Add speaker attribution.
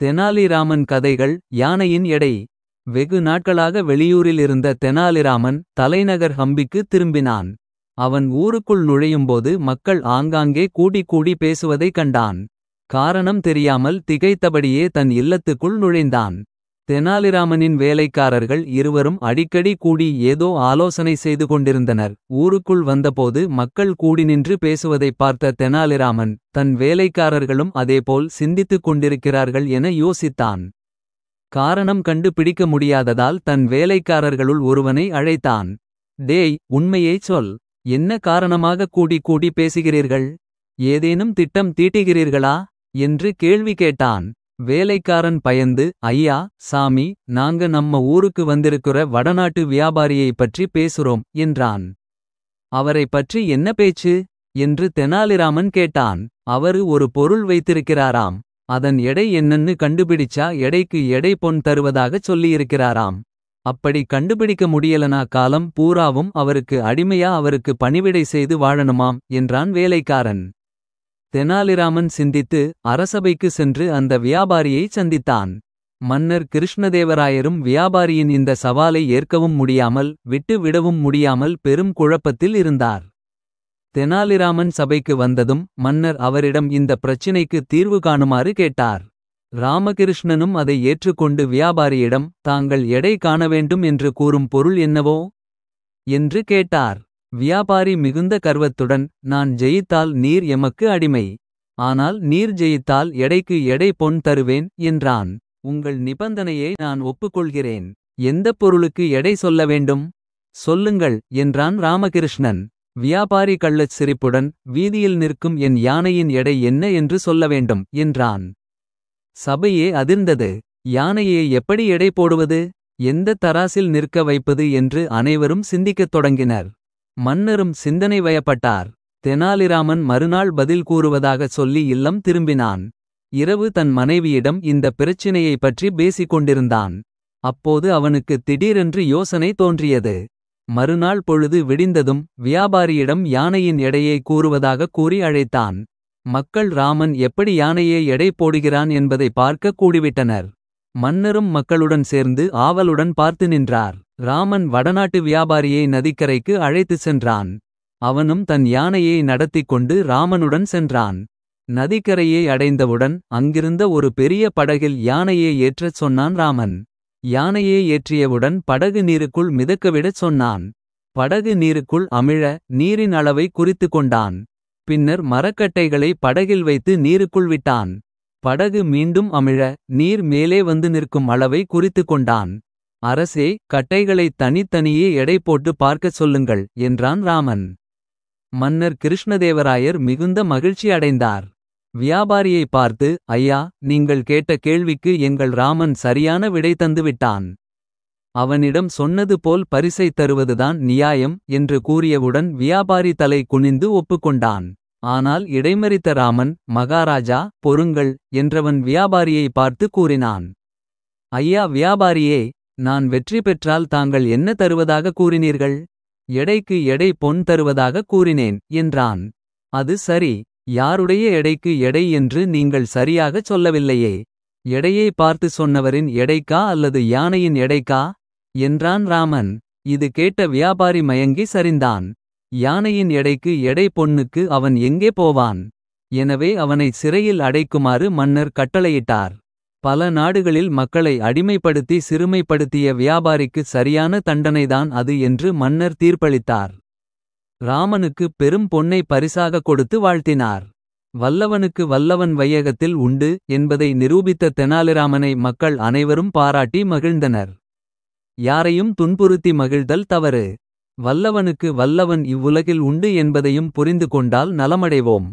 Speaker 1: தெனாலிராமன் கதைகள். யானையின் எடை. வெகு நாட்களாக வெளியூரில் இருந்த தெனாலிராமன் தலைநகர் ஹம்பிக்கு திரும்பினான். அவன் ஊருக்குள் நுழையும்போது மக்கள் ஆங்காங்கே கூடி பேசுவதைக் கண்டான். காரணம் தெரியாமல் திகைத்தபடியே தன் இல்லத்துக்குள் நுழைந்தான். தெனாலிராமனின் வேலைக்காரர்கள் இருவரும் அடிக்கடி கூடி ஏதோ ஆலோசனை செய்து கொண்டிருந்தனர். ஊருக்குள் வந்தபோது மக்கள் கூடி நின்று பேசுவதைப் பார்த்த தெனாலிராமன் தன் வேலைக்காரர்களும் அதேபோல் சிந்தித்துக் கொண்டிருக்கிறார்கள் என யோசித்தான். காரணம் கண்டு பிடிக்க முடியாததால் தன் வேலைக்காரர்களுள் ஒருவனை அழைத்தான். டேய், உண்மையைச் சொல். என்ன காரணமாக கூடி பேசுகிறீர்கள்? ஏதேனும் திட்டம் தீட்டுகிறீர்களா என்று கேள்வி கேட்டான். வேலைக்காரன் பயந்து, ஐயா, சாமி, நாங்க நம்ம ஊருக்கு வந்திருக்கிற வடநாட்டு வியாபாரியைப் பற்றி பேசுறோம் என்றான். அவரை பற்றி என்ன பேச்சு என்று தெனாலிராமன் கேட்டான். அவரு ஒரு பொருள் வைத்திருக்கிறாராம். அதன் எடை என்னன்னு கண்டுபிடிச்சா எடைக்கு எடை பொன் தருவதாகச் சொல்லியிருக்கிறாராம். அப்படி கண்டுபிடிக்க முடியலனா காலம் பூராவும் அவருக்கு அடிமையா அவருக்கு பணிவிடை செய்து வாழணுமாம் என்றான் வேலைக்காரன். தெனாலிராமன் சிந்தித்து அரசபைக்கு சென்று அந்த வியாபாரியைச் சந்தித்தான். மன்னர் கிருஷ்ணதேவராயரும் வியாபாரியின் இந்த சவாலை ஏற்கவும் முடியாமல் விட்டு விடவும் முடியாமல் பெரும் குழப்பத்தில் இருந்தார். தெனாலிராமன் சபைக்கு வந்ததும் மன்னர் அவரிடம் இந்த பிரச்சினைக்கு தீர்வு காணுமாறு கேட்டார். ராமகிருஷ்ணனும் அதை ஏற்றுக்கொண்டு வியாபாரியிடம் தாங்கள் எடை காண வேண்டும் என்று கூறும் பொருள் என்னவோ என்று கேட்டார். வியாபாரி மிகுந்த கர்வத்துடன், நான் ஜெயித்தால் நீர் எமக்கு அடிமை. ஆனால் நீர் ஜெயித்தால் எடைக்கு எடை பொன் தருவேன் என்றான். உங்கள் நிபந்தனையை நான் ஒப்புக்கொள்கிறேன். எந்தப் பொருளுக்கு எடை சொல்ல வேண்டும்? சொல்லுங்கள் என்றான் ராமகிருஷ்ணன். வியாபாரி கள்ளச் சிரிப்புடன், வீதியில் நிற்கும் என் யானையின் எடை என்ன என்று சொல்ல வேண்டும் என்றான். சபையே அதிர்ந்தது. யானையை எப்படி எடை போடுவது? எந்த தராசில் நிற்க வைப்பது என்று அனைவரும் சிந்திக்கத் தொடங்கினர். மன்னரும் சிந்தனை வயப்பட்டார். தெனாலிராமன் மறுநாள் பதில் கூறுவதாகச் சொல்லி இல்லம் திரும்பினான். இரவு தன் மனைவியிடம் இந்த பிரச்சினையை பற்றி பேசிக் கொண்டிருந்தான். அப்போது அவனுக்கு திடீரென்று யோசனை தோன்றியது. மறுநாள் பொழுது விடிந்ததும் வியாபாரியிடம் யானையின் எடையை கூறுவதாகக் கூறி அழைத்தான். மக்கள் ராமன் எப்படி யானையை எடை போடுகிறான் என்பதை பார்க்க கூடிவிட்டனர். மன்னரும் மக்களுடன் சேர்ந்து ஆவலுடன் பார்த்து நின்றார். ராமன் வடநாட்டு வியாபாரியை நதிக்கரைக்கு அழைத்து சென்றான். அவனும் தன் யானையை நடத்திக் கொண்டு ராமனுடன் சென்றான். நதிக்கரையை அடைந்தவுடன் அங்கிருந்த ஒரு பெரிய படகில் யானையை ஏற்றச் சொன்னான் ராமன். யானையை ஏற்றியவுடன் படகு நீருக்குள் மிதக்கவிடச் சொன்னான். படகு நீருக்குள் அமிழ நீரின் அளவை குறித்து கொண்டான். பின்னர் மரக்கட்டைகளை படகில் வைத்து நீருக்குள் விட்டான். படகு மீண்டும் அமிழ நீர் மேலே வந்து நிற்கும் அளவை குறித்து கொண்டான். அரசே, கட்டைகளை தனித்தனியே எடை போட்டு பார்க்கச் சொல்லுங்கள் என்றான் ராமன். மன்னர் கிருஷ்ணதேவராயர் மிகுந்த மகிழ்ச்சி அடைந்தார். வியாபாரியை பார்த்து, ஐயா, நீங்கள் கேட்ட கேள்விக்கு எங்கள் ராமன் சரியான விடை தந்துவிட்டான். அவனிடம் சொன்னது போல் பரிசை தருவதுதான் நியாயம் என்று கூறியவுடன் வியாபாரி தலை குனிந்து ஒப்புக்கொண்டான். ஆனால் இடைமறித்த ராமன், மகாராஜா, பொறுங்கள் என்றவன் வியாபாரியை பார்த்து கூறினான். ஐயா வியாபாரியே, நான் வெற்றி பெற்றால் தாங்கள் என்ன தருவதாக கூறினீர்கள்? எடைக்கு எடை பொன் தருவதாக கூறினேன் என்றான். அது சரி, யாருடைய எடைக்கு எடை என்று நீங்கள் சரியாகச் சொல்லவில்லையே. எடையை பார்த்து சொன்னவரின் எடைக்கா அல்லது யானையின் எடைக்கா என்றான் ராமன். இது கேட்ட வியாபாரி மயங்கி சரிந்தான். யானையின் எடைக்கு எடை பொன்னுக்கு அவன் எங்கே போவான்? எனவே அவனை சிறையில் அடைக்குமாறு மன்னர் கட்டளையிட்டார். பல நாடுகளில் மக்களை அடிமைப்படுத்தி சிறுமைப்படுத்திய வியாபாரிக்கு சரியான தண்டனைதான் அது என்று மன்னர் தீர்ப்பளித்தார். ராமனுக்கு பெரும் பொன்னை பரிசாக கொடுத்து வாழ்த்தினார். வல்லவனுக்கு வல்லவன் வையகத்தில் உண்டு என்பதை நிரூபித்த தெனாலிராமனை மக்கள் அனைவரும் பாராட்டி மகிழ்ந்தனர். யாரையும் துன்புறுத்தி மகிழ்தல் தவறு. வல்லவனுக்கு வல்லவன் இவ்வுலகில் உண்டு என்பதையும் புரிந்து கொண்டால் நலமடைவோம்.